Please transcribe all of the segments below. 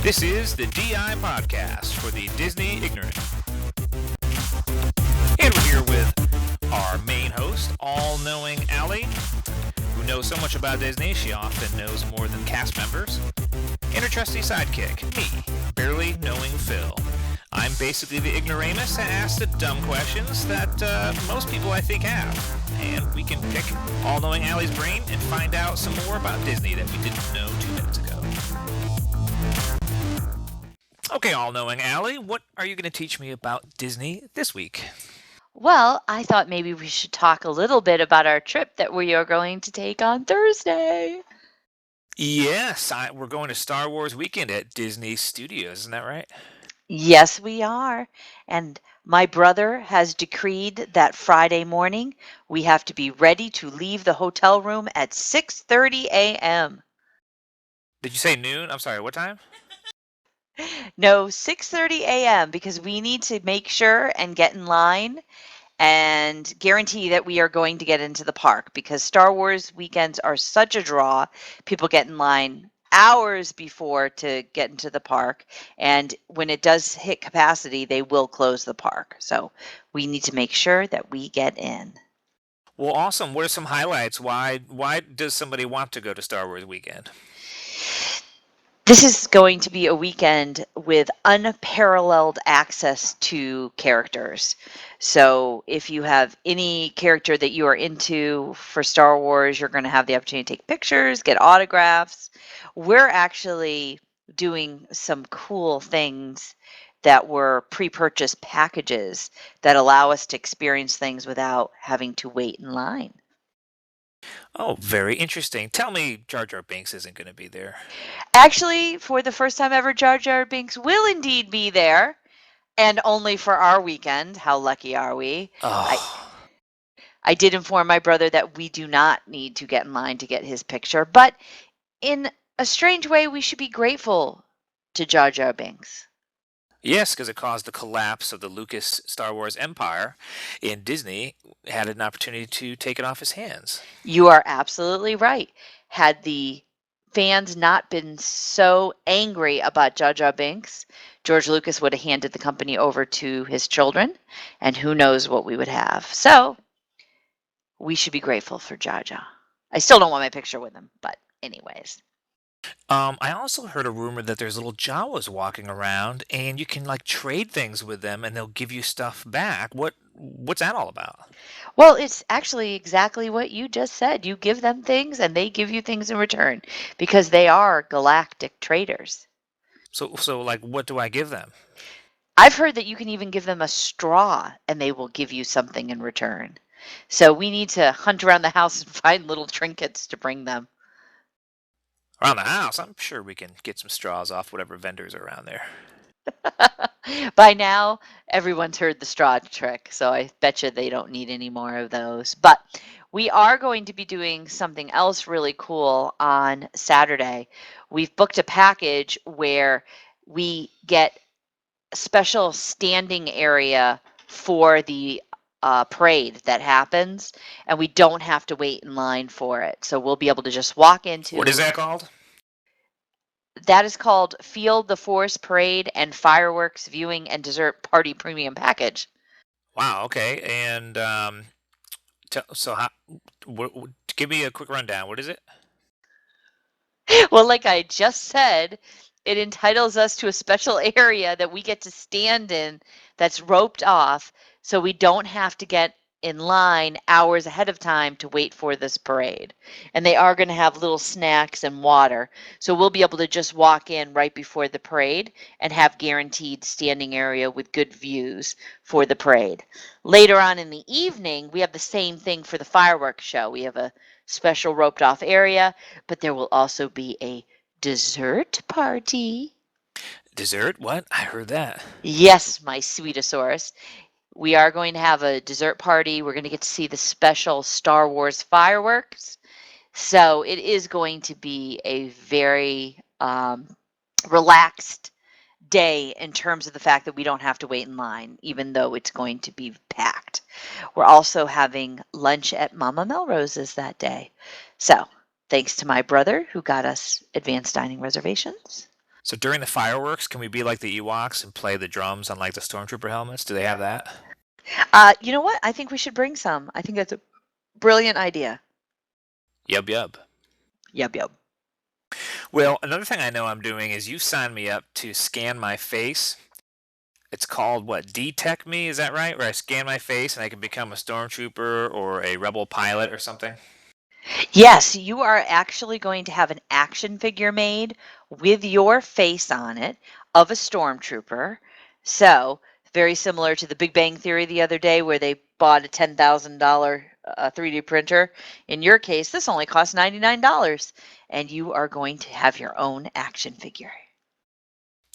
This is the DI Podcast for the Disney Ignorant. And we're here with our main host, all-knowing Allie, who knows so much about Disney she often knows more than cast members, and her trusty sidekick, me, barely knowing Phil. I'm basically the ignoramus that asks the dumb questions that most people I think have. And we can pick all-knowing Allie's brain and find out some more about Disney that we didn't know 2 minutes ago. Okay, all-knowing Allie, what are you going to teach me about Disney this week? Well, I thought maybe we should talk a little bit about our trip that we are going to take on Thursday. Yes, we're going to Star Wars weekend at Disney Studios, isn't that right? Yes, we are. And my brother has decreed that Friday morning we have to be ready to leave the hotel room at 6:30 a.m. Did you say noon? I'm sorry, what time? No, 6:30 a.m. because we need to make sure and get in line and guarantee that we are going to get into the park because Star Wars weekends are such a draw. People get in line hours before to get into the park, and when it does hit capacity, they will close the park. So we need to make sure that we get in. Well, awesome. What are some highlights? Why does somebody want to go to Star Wars weekend? This is going to be a weekend with unparalleled access to characters. So if you have any character that you are into for Star Wars, you're going to have the opportunity to take pictures, get autographs. We're actually doing some cool things that were pre-purchased packages that allow us to experience things without having to wait in line. Oh, very interesting. Tell me Jar Jar Binks isn't going to be there. Actually, for the first time ever, Jar Jar Binks will indeed be there, and only for our weekend. How lucky are we? Oh. I did inform my brother that we do not need to get in line to get his picture, but in a strange way, we should be grateful to Jar Jar Binks. Yes, because it caused the collapse of the Lucas Star Wars empire, and Disney had an opportunity to take it off his hands. You are absolutely right. Had the fans not been so angry about Jar Jar Binks, George Lucas would have handed the company over to his children, and who knows what we would have. So we should be grateful for Jar Jar. I still don't want my picture with him, but anyways. I also heard a rumor that there's little Jawas walking around, and you can like trade things with them, and they'll give you stuff back. What's that all about? Well, it's actually exactly what you just said. You give them things, and they give you things in return because they are galactic traders. So like, what do I give them? I've heard that you can even give them a straw, and they will give you something in return. So we need to hunt around the house and find little trinkets to bring them. Around the house, I'm sure we can get some straws off whatever vendors are around there. By now, everyone's heard the straw trick, so I bet you they don't need any more of those. But we are going to be doing something else really cool on Saturday. We've booked a package where we get a special standing area for the parade that happens, and we don't have to wait in line for it. So we'll be able to just walk into. What is that called? That is called Field the Force Parade and Fireworks Viewing and Dessert Party Premium Package. Wow. Okay. And give me a quick rundown. What is it? Well, like I just said, it entitles us to a special area that we get to stand in that's roped off, so we don't have to get in line hours ahead of time to wait for this parade. And they are going to have little snacks and water, so we'll be able to just walk in right before the parade and have guaranteed standing area with good views for the parade. Later on in the evening, we have the same thing for the fireworks show. We have a special roped off area, but there will also be a dessert party. Dessert? What? I heard that. Yes, my sweetosaurus. We are going to have a dessert party. We're going to get to see the special Star Wars fireworks. So it is going to be a very relaxed day in terms of the fact that we don't have to wait in line, even though it's going to be packed. We're also having lunch at Mama Melrose's that day. So thanks to my brother who got us advanced dining reservations. So during the fireworks, can we be like the Ewoks and play the drums on like the stormtrooper helmets? Do they have that? You know what? I think we should bring some. I think that's a brilliant idea. Yub yub. Yub yub. Well, another thing I know I'm doing is you signed me up to scan my face. It's called what? Detect Me, is that right? Where I scan my face and I can become a stormtrooper or a rebel pilot or something? Yes, you are actually going to have an action figure made with your face on it of a stormtrooper. So, very similar to the Big Bang Theory the other day where they bought a $10,000 3D printer. In your case, this only costs $99, and you are going to have your own action figure.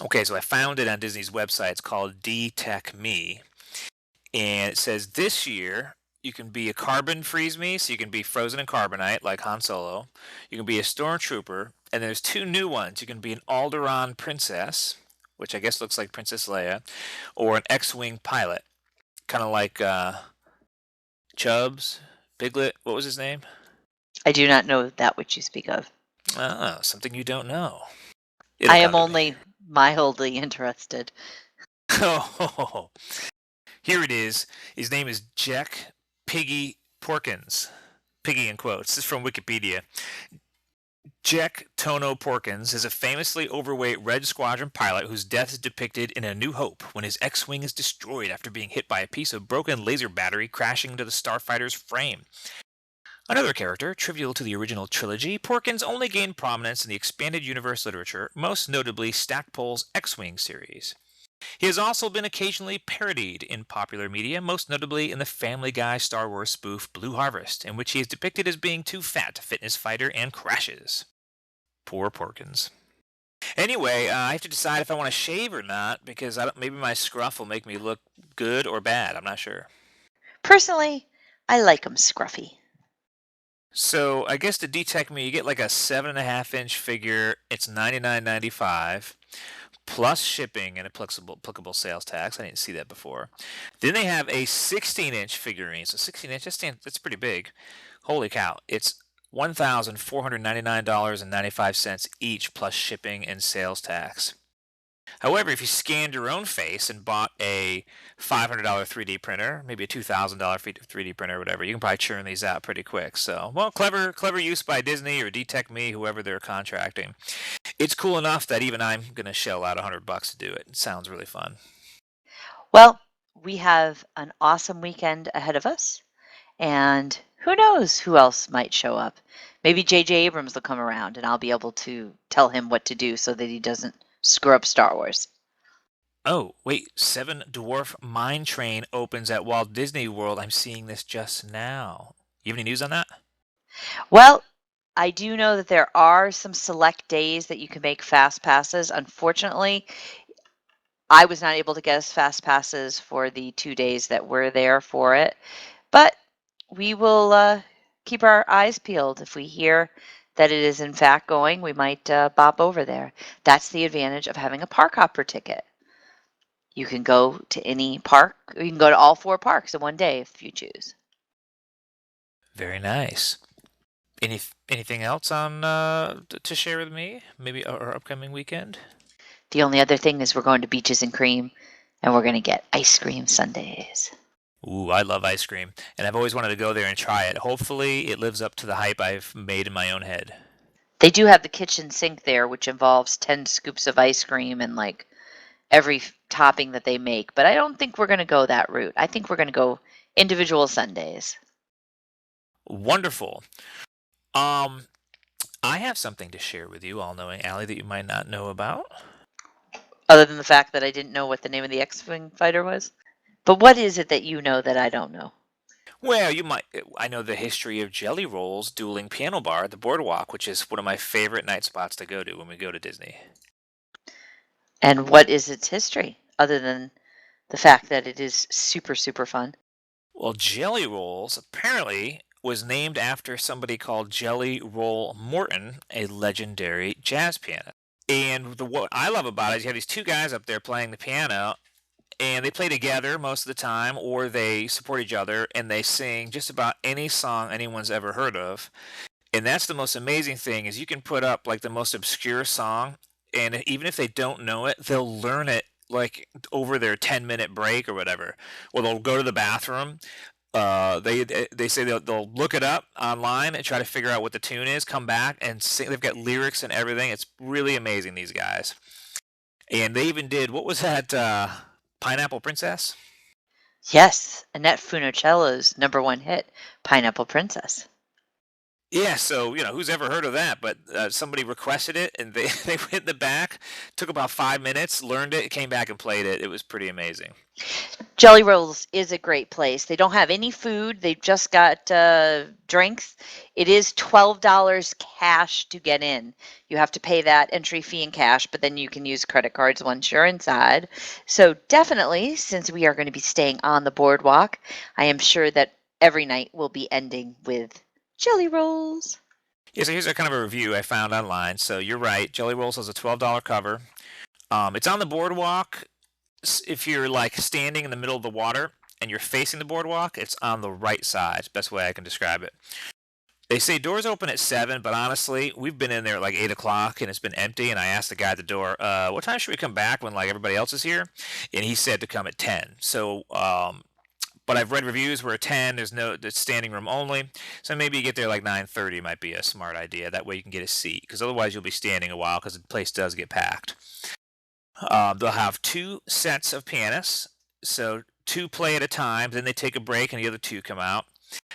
Okay, so I found it on Disney's website. It's called Detect Me. And it says this year you can be a carbon freeze me, so you can be frozen in carbonite like Han Solo. You can be a stormtrooper, and there's two new ones. You can be an Alderaan princess, which I guess looks like Princess Leia, or an X-wing pilot, kind of like Chubbs, Piglet. What was his name? I do not know that which you speak of. Ah, something you don't know. I It'll am come to me. only mildly interested. Oh, here it is. His name is Jack Piggy Porkins. Piggy in quotes. This is from Wikipedia. Jack Tono Porkins is a famously overweight Red Squadron pilot whose death is depicted in A New Hope when his X-Wing is destroyed after being hit by a piece of broken laser battery crashing into the starfighter's frame. Another character, trivial to the original trilogy, Porkins only gained prominence in the expanded universe literature, most notably Stackpole's X-Wing series. He has also been occasionally parodied in popular media, most notably in the Family Guy Star Wars spoof Blue Harvest, in which he is depicted as being too fat to fitness fighter and crashes. Poor Porkins. Anyway, I have to decide if I want to shave or not, because maybe my scruff will make me look good or bad. I'm not sure. Personally, I like them scruffy. So I guess to Detect Me, you get like a 7.5-inch figure. It's $99.95 plus shipping and applicable sales tax. I didn't see that before. Then they have a 16-inch figurine. So 16-inch, that's pretty big. Holy cow! It's $1,499.95 each plus shipping and sales tax. However, if you scanned your own face and bought a $500 3D printer, maybe a $2,000 3D printer or whatever, you can probably churn these out pretty quick. So, well, clever use by Disney or Detect Me, whoever they're contracting. It's cool enough that even I'm going to shell out $100 to do it. It sounds really fun. Well, we have an awesome weekend ahead of us, and who knows who else might show up. Maybe J.J. Abrams will come around, and I'll be able to tell him what to do so that he doesn't screw up Star Wars. Oh, wait, Seven Dwarf Mine Train opens at Walt Disney World. I'm seeing this just now. You have any news on that? Well, I do know that there are some select days that you can make fast passes. Unfortunately, I was not able to get us fast passes for the 2 days that we're there for it, but we will keep our eyes peeled. If we hear that it is in fact going, we might bop over there. That's the advantage of having a park hopper ticket. You can go to any park, or you can go to all 4 parks in one day if you choose. Very nice. Anything else on to share with me? Maybe our upcoming weekend? The only other thing is we're going to Beaches and Cream, and we're going to get ice cream sundaes. Ooh, I love ice cream, and I've always wanted to go there and try it. Hopefully, it lives up to the hype I've made in my own head. They do have the kitchen sink there, which involves 10 scoops of ice cream and like every topping that they make. But I don't think we're going to go that route. I think we're going to go individual sundaes. Wonderful. I have something to share with you, all-knowing Allie, that you might not know about. Other than the fact that I didn't know what the name of the X-Wing fighter was. But what is it that you know that I don't know? Well, I know the history of Jelly Roll's dueling piano bar at the Boardwalk, which is one of my favorite night spots to go to when we go to Disney. And what is its history, other than the fact that it is super, super fun? Well, Jelly Rolls apparently was named after somebody called Jelly Roll Morton, a legendary jazz pianist. And what I love about it is you have these two guys up there playing the piano, and they play together most of the time, or they support each other, and they sing just about any song anyone's ever heard of. And that's the most amazing thing is you can put up like the most obscure song, and even if they don't know it, they'll learn it like over their 10-minute break or whatever. Well, they'll go to the bathroom. They say they'll look it up online and try to figure out what the tune is. Come back and sing. They've got lyrics and everything. It's really amazing, these guys. And they even did, what was that? Pineapple Princess. Yes, Annette Funicello's #1 hit, Pineapple Princess. Yeah, so, who's ever heard of that? But somebody requested it, and they went in the back, took about 5 minutes, learned it, came back and played it. It was pretty amazing. Jelly Rolls is a great place. They don't have any food. They've just got drinks. It is $12 cash to get in. You have to pay that entry fee in cash, but then you can use credit cards once you're inside. So definitely, since we are going to be staying on the boardwalk, I am sure that every night will be ending with Jelly Rolls. Yeah, so here's a kind of a review I found online. So you're right, Jelly Rolls has a $12 cover. It's on the boardwalk. If you're like standing in the middle of the water and you're facing the boardwalk, it's on the right side. It's the best way I can describe it. They say doors open at 7, but honestly, we've been in there at like 8 o'clock and it's been empty. And I asked the guy at the door, what time should we come back when like everybody else is here? And he said to come at 10. So, but I've read reviews where at 10, it's standing room only. So maybe you get there like 9:30 might be a smart idea. That way you can get a seat, because otherwise you'll be standing a while because the place does get packed. They'll have 2 sets of pianists, so 2 play at a time, then they take a break and the other 2 come out.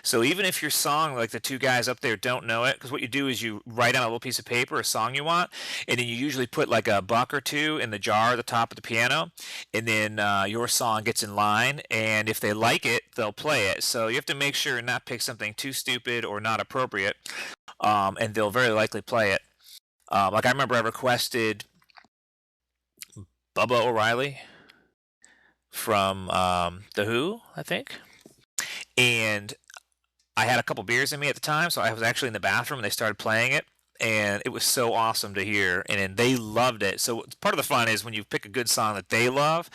So even if your song, like the 2 guys up there, don't know it, because what you do is you write on a little piece of paper a song you want, and then you usually put like a buck or 2 in the jar at the top of the piano, and then your song gets in line, and if they like it, they'll play it. So you have to make sure and not pick something too stupid or not appropriate, and they'll very likely play it. Like I remember I requested Bubba O'Reilly from The Who, I think. And I had a couple beers in me at the time, so I was actually in the bathroom and they started playing it. And it was so awesome to hear. And they loved it. So part of the fun is when you pick a good song that they love,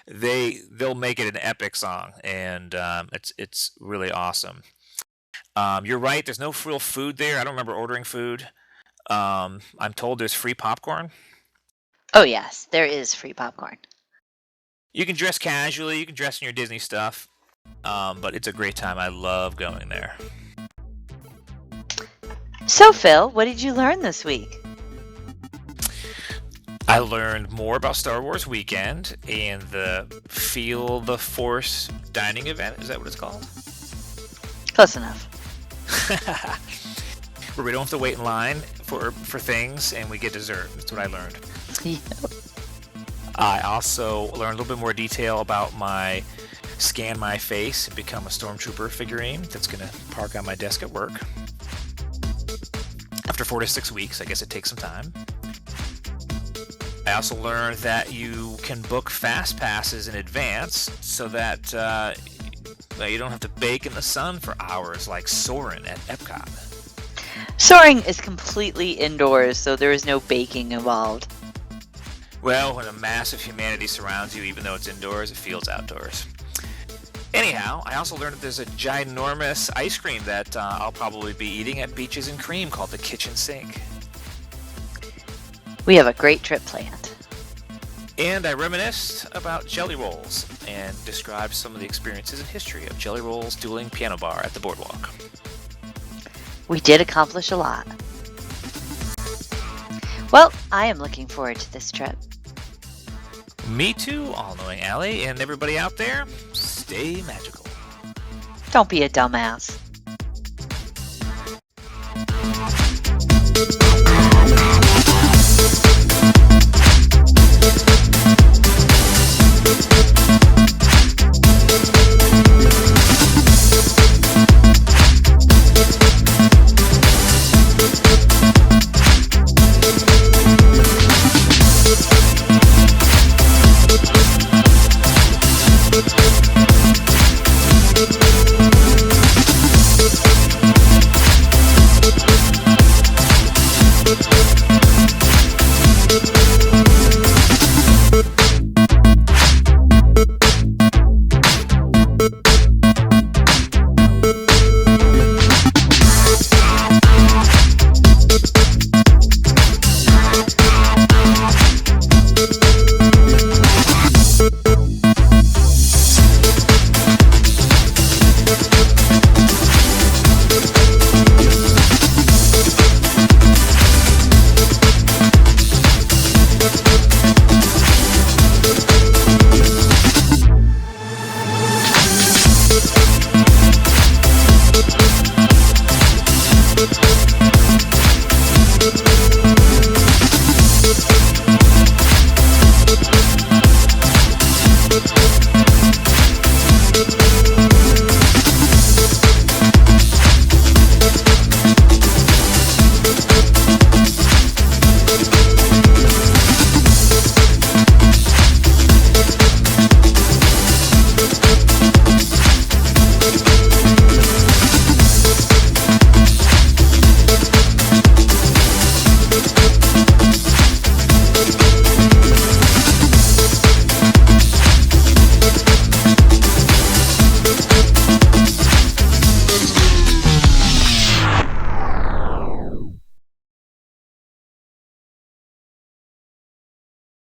they'll make it an epic song. And it's really awesome. You're right, there's no real food there. I don't remember ordering food. I'm told there's free popcorn. Oh, yes, there is free popcorn. You can dress casually, you can dress in your Disney stuff, but it's a great time. I love going there. So, Phil, what did you learn this week? I learned more about Star Wars Weekend and the Feel the Force dining event. Is that what it's called? Close enough. Where we don't have to wait in line for things and we get dessert. That's what I learned. Yeah. I also learned a little bit more detail about my Scan My Face and Become a Stormtrooper figurine that's going to park on my desk at work. After 4 to 6 weeks, I guess it takes some time. I also learned that you can book fast passes in advance so that you don't have to bake in the sun for hours like Soarin' at Epcot. Soaring is completely indoors, so there is no baking involved. Well, when a mass of humanity surrounds you, even though it's indoors, it feels outdoors. Anyhow, I also learned that there's a ginormous ice cream that I'll probably be eating at Beaches and Cream called the Kitchen Sink. We have a great trip planned. And I reminisced about Jelly Rolls and described some of the experiences and history of Jelly Rolls dueling piano bar at the boardwalk. We did accomplish a lot. Well, I am looking forward to this trip. Me too, all-knowing Allie, and everybody out there, stay magical. Don't be a dumbass.